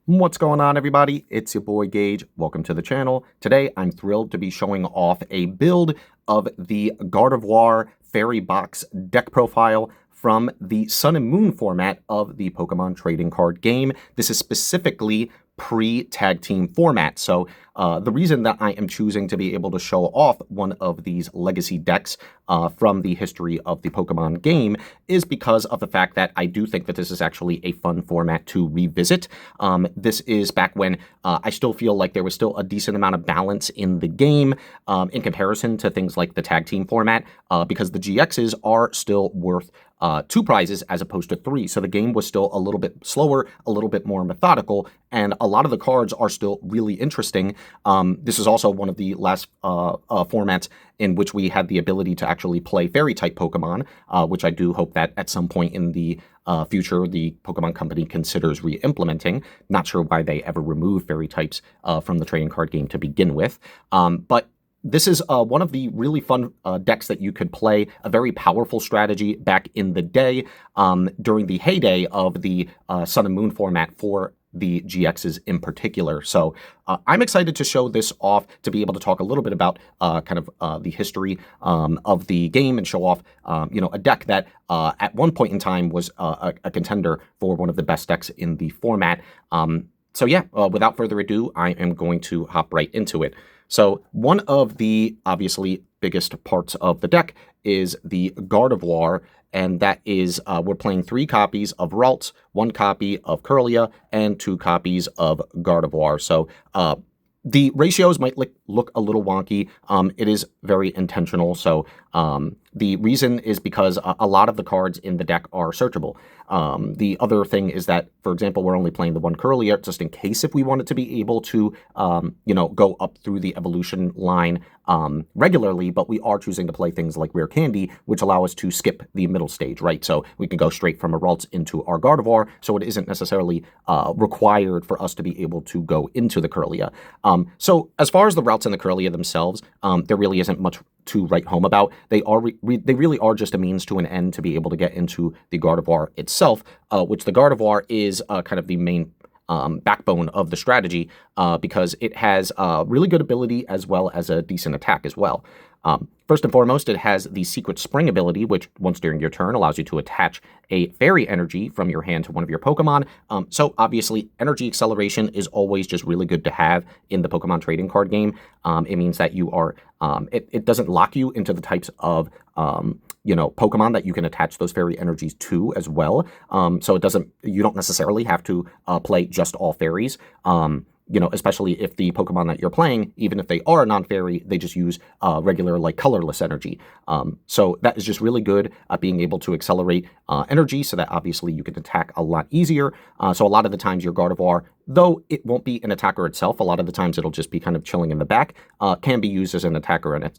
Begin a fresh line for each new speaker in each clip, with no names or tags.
What's going on, everybody? It's your boy Gage. Welcome to the channel. Today, I'm thrilled to be showing off a build of the Gardevoir Fairy Box deck profile from the Sun and Moon format of the Pokemon trading card game. This is specifically pre-tag team format. So the reason that I am choosing to be able to show off one of these legacy decks from the history of the Pokemon game is because of the fact that I do think that this is actually a fun format to revisit. This is back when I still feel like there was still a decent amount of balance in the game in comparison to things like the tag team format, because the GXs are still worth 2 prizes as opposed to 3. So the game was still a little bit slower, a little bit more methodical, and a lot of the cards are still really interesting. This is also one of the last formats in which we had the ability to actually play fairy-type Pokemon, which I do hope that at some point in the future the Pokemon Company considers re-implementing. Not sure why they ever removed fairy types from the trading card game to begin with. But this is one of the really fun decks that you could play, a very powerful strategy back in the day during the heyday of the Sun and Moon format for the GXs in particular. So I'm excited to show this off, to be able to talk a little bit about the history of the game and show off a deck that at one point in time was a contender for one of the best decks in the format. So yeah, without further ado, I am going to hop right into it. So one of the obviously biggest parts of the deck is the Gardevoir, and that is we're playing 3 copies of Ralts, 1 copy of Kirlia, and 2 copies of Gardevoir. So the ratios might look a little wonky. It is very intentional. So the reason is because a lot of the cards in the deck are searchable. The other thing is that, for example, we're only playing the 1 Kirlia just in case if we wanted to be able to, go up through the evolution line regularly, but we are choosing to play things like Rare Candy, which allow us to skip the middle stage, right? So we can go straight from a Ralts into our Gardevoir, so it isn't necessarily required for us to be able to go into the Kirlia. So as far as the Ralts and the Kirlia themselves, there really isn't much to write home about. They really are just a means to an end to be able to get into the Gardevoir itself, which the Gardevoir is kind of the main backbone of the strategy, because it has really good ability as well as a decent attack as well. First and foremost, it has the Secret Spring ability, which once during your turn allows you to attach a fairy energy from your hand to one of your Pokemon. So obviously, energy acceleration is always just really good to have in the Pokemon trading card game. It means that you are, it doesn't lock you into the types of Pokemon that you can attach those fairy energies to as well. So you don't necessarily have to play just all fairies. Especially if the Pokemon that you're playing, even if they are non-fairy, they just use regular, colorless energy. So that is just really good at being able to accelerate energy so that obviously you can attack a lot easier. So a lot of the times your Gardevoir, though it won't be an attacker itself, a lot of the times it'll just be kind of chilling in the back, can be used as an attacker in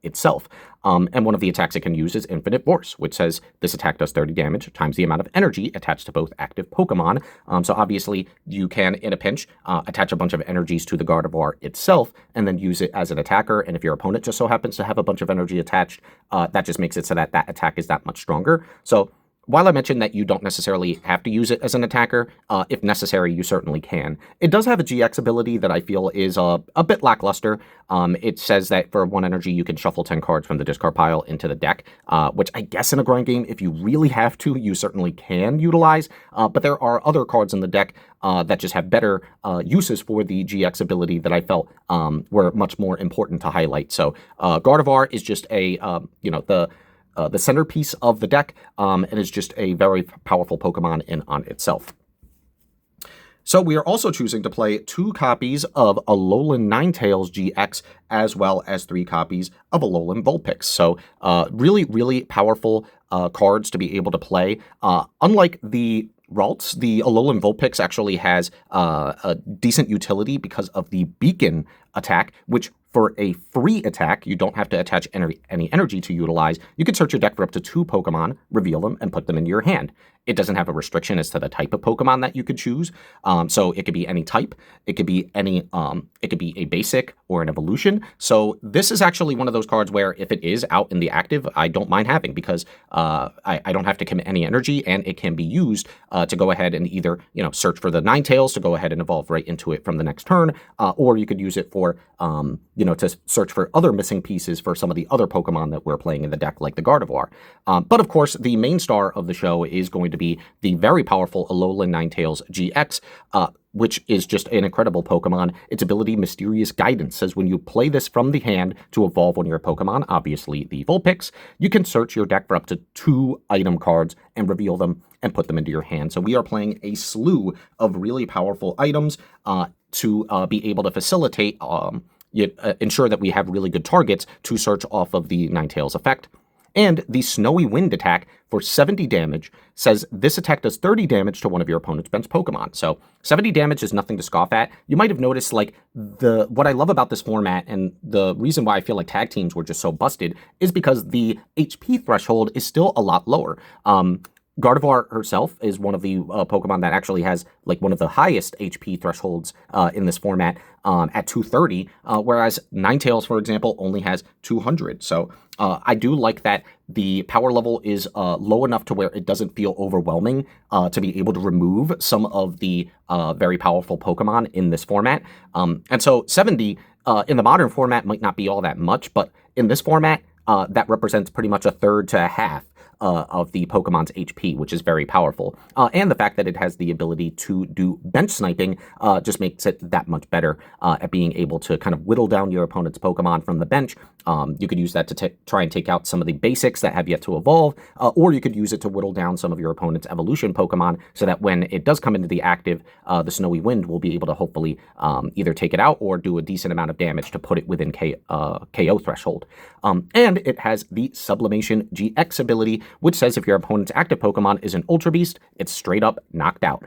itself. And one of the attacks it can use is Infinite Force, which says this attack does 30 damage times the amount of energy attached to both active Pokemon. So obviously you can, in a pinch, attach a bunch of energies to the Gardevoir itself and then use it as an attacker. And if your opponent just so happens to have a bunch of energy attached, that just makes it so that that attack is that much stronger. So while I mentioned that you don't necessarily have to use it as an attacker, if necessary, you certainly can. It does have a GX ability that I feel is a bit lackluster. It says that for 1 energy, you can shuffle 10 cards from the discard pile into the deck, which I guess in a grind game, if you really have to, you certainly can utilize. But there are other cards in the deck that just have better uses for the GX ability that I felt were much more important to highlight. So Gardevoir is just the centerpiece of the deck, and is just a very powerful Pokemon in on itself. So we are also choosing to play 2 copies of Alolan Ninetales GX, as well as 3 copies of Alolan Vulpix. So really, really powerful cards to be able to play. Unlike the Ralts, the Alolan Vulpix actually has a decent utility because of the Beacon attack, which for a free attack, you don't have to attach any energy to utilize. You can search your deck for up to 2 Pokemon, reveal them, and put them into your hand. It doesn't have a restriction as to the type of Pokemon that you could choose. So it could be any type. It could be it could be a basic or an evolution. So this is actually one of those cards where if it is out in the active, I don't mind having, because I don't have to commit any energy, and it can be used to go ahead and either, search for the Ninetales to go ahead and evolve right into it from the next turn, or you could use it for, to search for other missing pieces for some of the other Pokemon that we're playing in the deck, like the Gardevoir. But of course, the main star of the show is going to be the very powerful Alolan Ninetales GX, which is just an incredible Pokemon. Its ability, Mysterious Guidance, says when you play this from the hand to evolve one of your Pokemon, obviously the Vulpix, you can search your deck for up to 2 item cards and reveal them and put them into your hand. So we are playing a slew of really powerful items to be able to facilitate, ensure that we have really good targets to search off of the Ninetales effect. And the Snowy Wind attack for 70 damage says this attack does 30 damage to one of your opponent's bench Pokemon. So 70 damage is nothing to scoff at. You might have noticed, like, what I love about this format, and the reason why I feel like tag teams were just so busted, is because the HP threshold is still a lot lower. Gardevoir herself is one of the Pokemon that actually has like one of the highest HP thresholds in this format at 230, whereas Ninetales, for example, only has 200. So I do like that the power level is low enough to where it doesn't feel overwhelming to be able to remove some of the very powerful Pokemon in this format. And so 70 in the modern format might not be all that much, but in this format, that represents pretty much a third to a half of the Pokemon's HP, which is very powerful. And the fact that it has the ability to do bench sniping just makes it that much better at being able to kind of whittle down your opponent's Pokemon from the bench. You could use that to try and take out some of the basics that have yet to evolve, or you could use it to whittle down some of your opponent's evolution Pokemon so that when it does come into the active, the Snowy Wind will be able to hopefully either take it out or do a decent amount of damage to put it within KO threshold. And it has the Sublimation GX ability, which says if your opponent's active Pokemon is an Ultra Beast, it's straight up knocked out.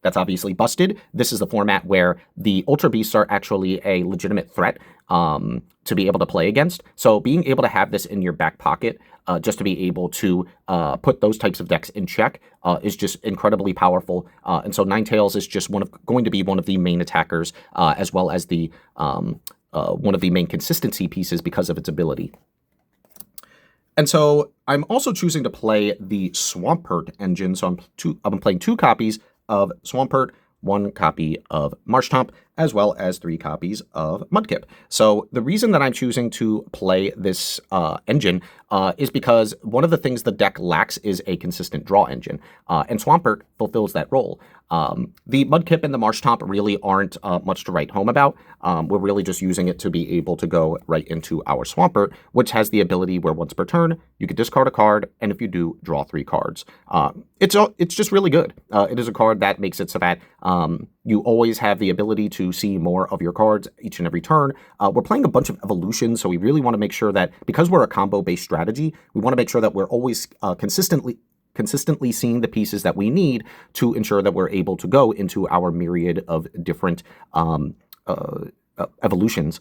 That's obviously busted. This is the format where the Ultra Beasts are actually a legitimate threat to be able to play against. So being able to have this in your back pocket just to be able to put those types of decks in check is just incredibly powerful. And so Ninetales is just going to be one of the main attackers, as well as the one of the main consistency pieces because of its ability. And so I'm also choosing to play the Swampert engine. So I'm playing 2 copies of Swampert, 1 copy of Marshtomp, as well as 3 copies of Mudkip. So the reason that I'm choosing to play this engine is because one of the things the deck lacks is a consistent draw engine, and Swampert fulfills that role. The Mudkip and the Marshtomp really aren't much to write home about. We're really just using it to be able to go right into our Swampert, which has the ability where once per turn, you can discard a card, and if you do, draw 3 cards. It's just really good. It is a card that makes it so that you always have the ability to see more of your cards each and every turn. We're playing a bunch of evolutions, so we really want to make sure that, because we're a combo-based strategy, we want to make sure that we're always consistently seeing the pieces that we need to ensure that we're able to go into our myriad of different evolutions.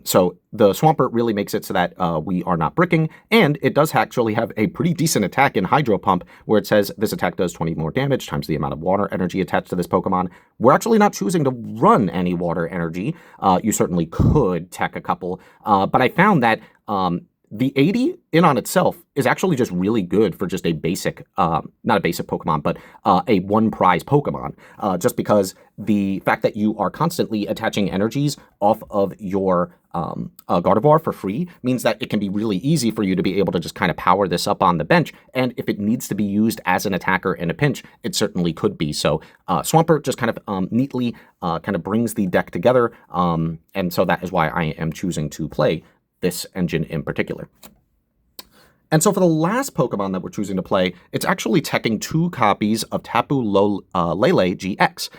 So the Swampert really makes it so that we are not bricking, and it does actually have a pretty decent attack in Hydro Pump, where it says this attack does 20 more damage times the amount of water energy attached to this Pokemon. We're actually not choosing to run any water energy. You certainly could tech a couple, but I found that the 80 in on itself is actually just really good for just a basic, not a basic Pokemon, but a 1 prize Pokemon. Just because the fact that you are constantly attaching energies off of your Gardevoir for free means that it can be really easy for you to be able to just kind of power this up on the bench. And if it needs to be used as an attacker in a pinch, it certainly could be. So Swampert just kind of neatly kind of brings the deck together. And so that is why I am choosing to play this engine in particular. And so for the last Pokemon that we're choosing to play, it's actually teching 2 copies of Tapu Lele GX.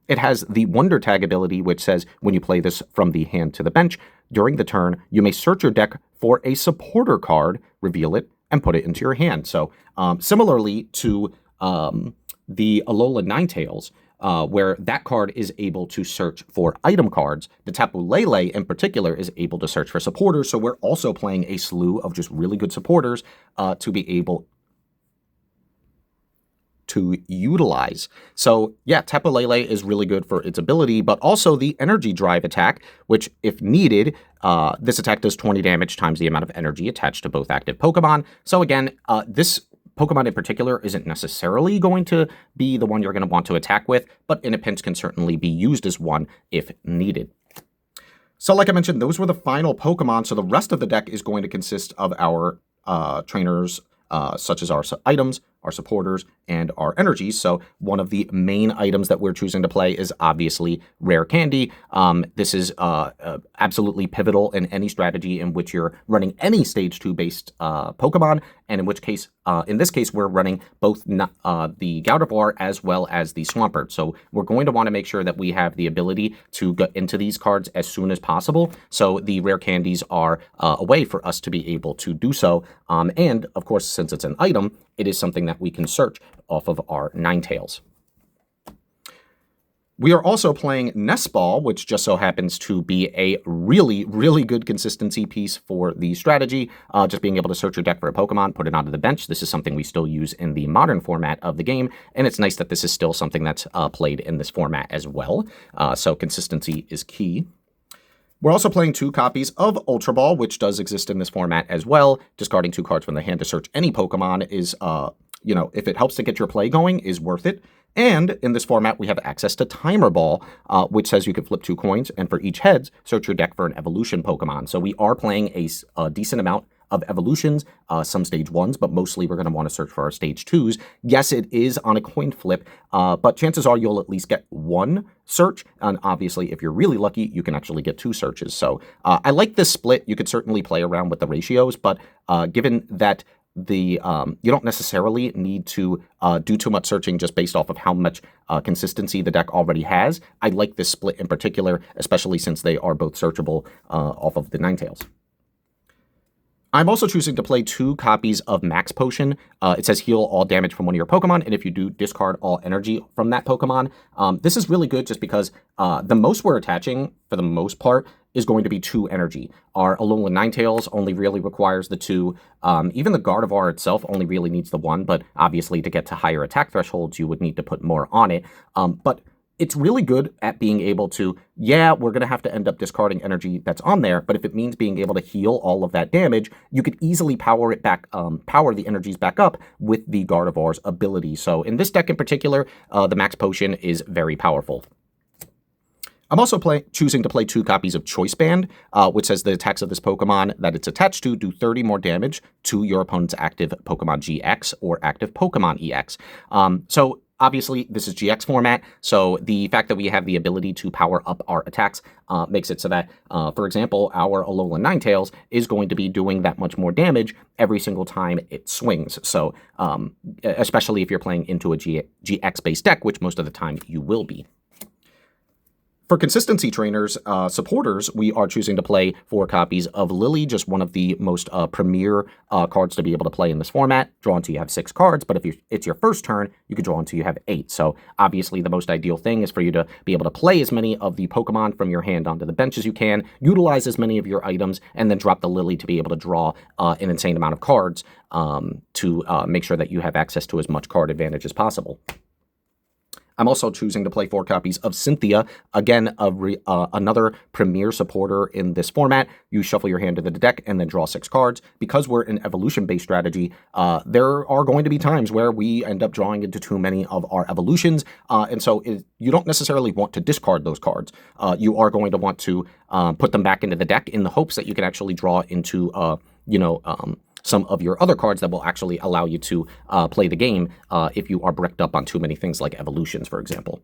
It has the Wonder Tag ability, which says when you play this from the hand to the bench, during the turn, you may search your deck for a supporter card, reveal it, and put it into your hand. So similarly to the Alolan Ninetales, where that card is able to search for item cards. The Tapu Lele in particular is able to search for supporters, so we're also playing a slew of just really good supporters to be able to utilize. So yeah, Tapu Lele is really good for its ability, but also the Energy Drive attack, which if needed, this attack does 20 damage times the amount of energy attached to both active Pokemon. So again, this Pokemon in particular isn't necessarily going to be the one you're going to want to attack with, but in a pinch can certainly be used as one if needed. So like I mentioned, those were the final Pokemon, so the rest of the deck is going to consist of our trainers, such as our items, our supporters, and our energies. So one of the main items that we're choosing to play is obviously Rare Candy. This is absolutely pivotal in any strategy in which you're running any Stage 2 based Pokemon, and in which case, in this case, we're running both the Gardevoir as well as the Swampert. So we're going to want to make sure that we have the ability to get into these cards as soon as possible. So the Rare Candies are a way for us to be able to do so. And of course, since it's an item, it is something that we can search off of our Ninetales. We are also playing Nest Ball, which just so happens to be a really, really good consistency piece for the strategy. Just being able to search your deck for a Pokemon, put it onto the bench. This is something we still use in the modern format of the game, and it's nice that this is still something that's played in this format as well. So consistency is key. We're also playing 2 copies of Ultra Ball, which does exist in this format as well. Discarding 2 cards from the hand to search any Pokemon is, if it helps to get your play going, is worth it. And in this format, we have access to Timer Ball, which says you can flip 2 coins, and for each heads, search your deck for an evolution Pokemon. So we are playing a decent amount of evolutions, some stage 1s, but mostly we're going to want to search for our stage 2s. Yes, it is on a coin flip, but chances are you'll at least get 1 search, and obviously if you're really lucky, you can actually get 2 searches. So I like this split. You could certainly play around with the ratios, but given that you don't necessarily need to do too much searching just based off of how much consistency the deck already has, I like this split in particular, especially since they are both searchable off of the Ninetales. I'm also choosing to play 2 copies of Max Potion. It says heal all damage from one of your Pokemon, and if you do, discard all energy from that Pokemon. This is really good just because the most we're attaching, for the most part, is going to be 2 energy. Our Alolan Ninetales only really requires the 2. Even the Gardevoir itself only really needs the 1, but obviously to get to higher attack thresholds, you would need to put more on it. But it's really good at being able to, yeah, we're going to have to end up discarding energy that's on there, but if it means being able to heal all of that damage, you could easily power it back, power the energies back up with the Gardevoir's ability. So in this deck in particular, the Max Potion is very powerful. I'm also choosing to play 2 copies of Choice Band, which says the attacks of this Pokemon that it's attached to do 30 more damage to your opponent's active Pokemon GX or active Pokemon EX. So obviously, this is GX format, so the fact that we have the ability to power up our attacks makes it so that, for example, our Alolan Ninetales is going to be doing that much more damage every single time it swings. So, especially if you're playing into a GX-based deck, which most of the time you will be. For consistency trainers, supporters, we are choosing to play 4 copies of Lily, just one of the most premier cards to be able to play in this format. Draw until you have 6 cards, but if it's your first turn, you can draw until you have 8. So obviously the most ideal thing is for you to be able to play as many of the Pokemon from your hand onto the bench as you can, utilize as many of your items, and then drop the Lily to be able to draw an insane amount of cards to make sure that you have access to as much card advantage as possible. I'm also choosing to play 4 copies of Cynthia, again, another premier supporter in this format. You shuffle your hand to the deck and then draw 6 cards. Because we're an evolution-based strategy, there are going to be times where we end up drawing into too many of our evolutions, and so you don't necessarily want to discard those cards. You are going to want to put them back into the deck in the hopes that you can actually draw into, some of your other cards that will actually allow you to play the game if you are bricked up on too many things like evolutions, for example.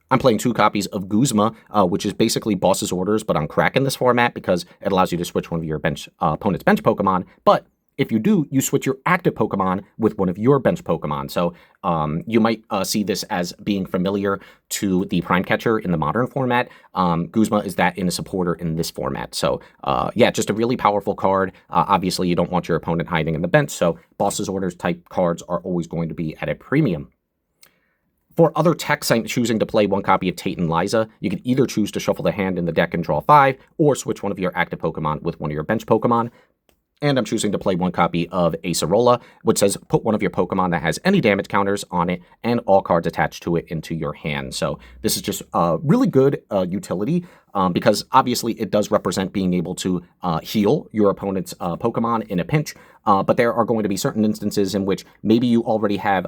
I'm playing 2 copies of Guzma, which is basically Boss's Orders, but on crack in this format because it allows you to switch one of your opponent's bench Pokemon, but if you do, you switch your active Pokemon with one of your bench Pokemon. So you might see this as being familiar to the Prime Catcher in the modern format. Guzma is that in a supporter in this format. So yeah, just a really powerful card. Obviously, you don't want your opponent hiding in the bench, so Boss's Orders type cards are always going to be at a premium. For other techs, I'm choosing to play one copy of Tate and Liza. You can either choose to shuffle the hand in the deck and draw 5, or switch one of your active Pokemon with one of your bench Pokemon. And I'm choosing to play one copy of Acerola, which says put one of your Pokemon that has any damage counters on it and all cards attached to it into your hand. So this is just a really good utility because obviously it does represent being able to heal your opponent's Pokemon in a pinch. But there are going to be certain instances in which maybe you already have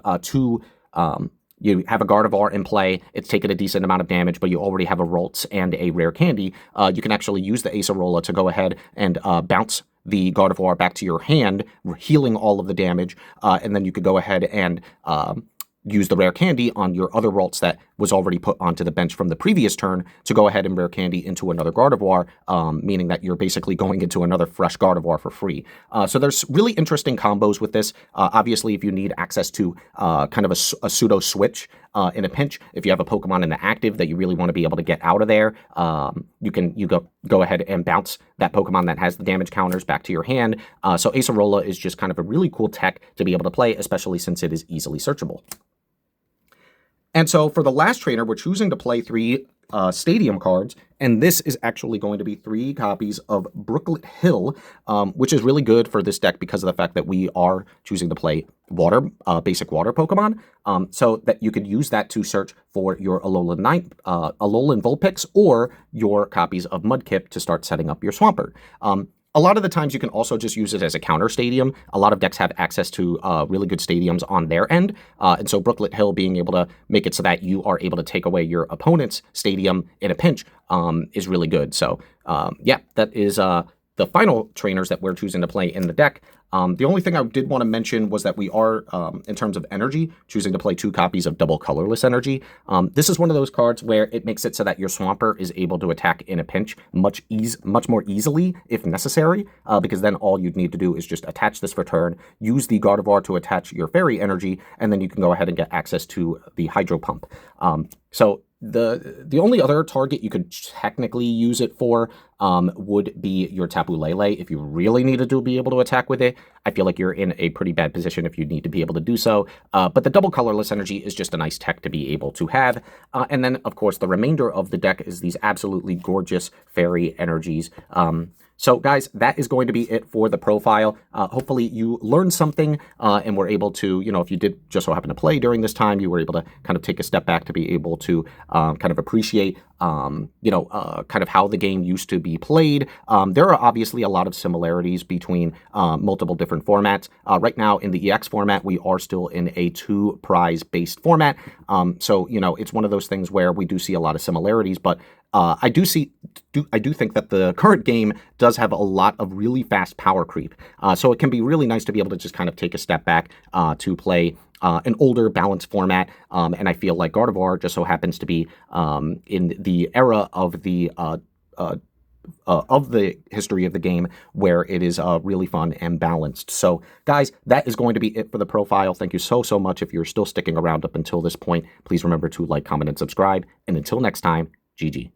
you have a Gardevoir in play, it's taken a decent amount of damage, but you already have a Ralts and a Rare Candy. You can actually use the Acerola to go ahead and bounce the Gardevoir back to your hand, healing all of the damage, and then you could go ahead and use the Rare Candy on your other Ralts that was already put onto the bench from the previous turn to go ahead and Rare Candy into another Gardevoir, meaning that you're basically going into another fresh Gardevoir for free. So there's really interesting combos with this. Obviously, if you need access to kind of a pseudo switch in a pinch, if you have a Pokemon in the active that you really want to be able to get out of there, you go ahead and bounce that Pokemon that has the damage counters back to your hand. So Acerola is just kind of a really cool tech to be able to play, especially since it is easily searchable. And so for the last trainer, we're choosing to play 3 stadium cards, and this is actually going to be 3 copies of Brooklet Hill, which is really good for this deck because of the fact that we are choosing to play basic water Pokemon, so that you could use that to search for your Alolan Vulpix or your copies of Mudkip to start setting up your Swampert. A lot of the times you can also just use it as a counter stadium. A lot of decks have access to really good stadiums on their end. And so Brooklet Hill being able to make it so that you are able to take away your opponent's stadium in a pinch is really good. So yeah, that is the final trainers that we're choosing to play in the deck. The only thing I did want to mention was that we are, in terms of energy, choosing to play 2 copies of Double Colorless Energy. This is one of those cards where it makes it so that your Swampert is able to attack in a pinch much more easily if necessary, because then all you'd need to do is just attach this for turn, use the Gardevoir to attach your Fairy Energy, and then you can go ahead and get access to the Hydro Pump. So the only other target you could technically use it for would be your Tapu Lele if you really needed to be able to attack with it. I feel like you're in a pretty bad position if you need to be able to do so. But the Double Colorless Energy is just a nice tech to be able to have. And then, of course, the remainder of the deck is these absolutely gorgeous Fairy Energies. So guys, that is going to be it for the profile. Hopefully you learned something and were able to, if you did just so happen to play during this time, you were able to kind of take a step back to be able to kind of appreciate, kind of how the game used to be played. There are obviously a lot of similarities between multiple different formats. Right now in the EX format, we are still in a 2 prize based format. So, it's one of those things where we do see a lot of similarities, but I do think that the current game does have a lot of really fast power creep. So it can be really nice to be able to just kind of take a step back to play an older balanced format. And I feel like Gardevoir just so happens to be in the era of the history of the game where it is really fun and balanced. So guys, that is going to be it for the profile. Thank you so much. If you're still sticking around up until this point, please remember to like, comment, and subscribe. And until next time, GG.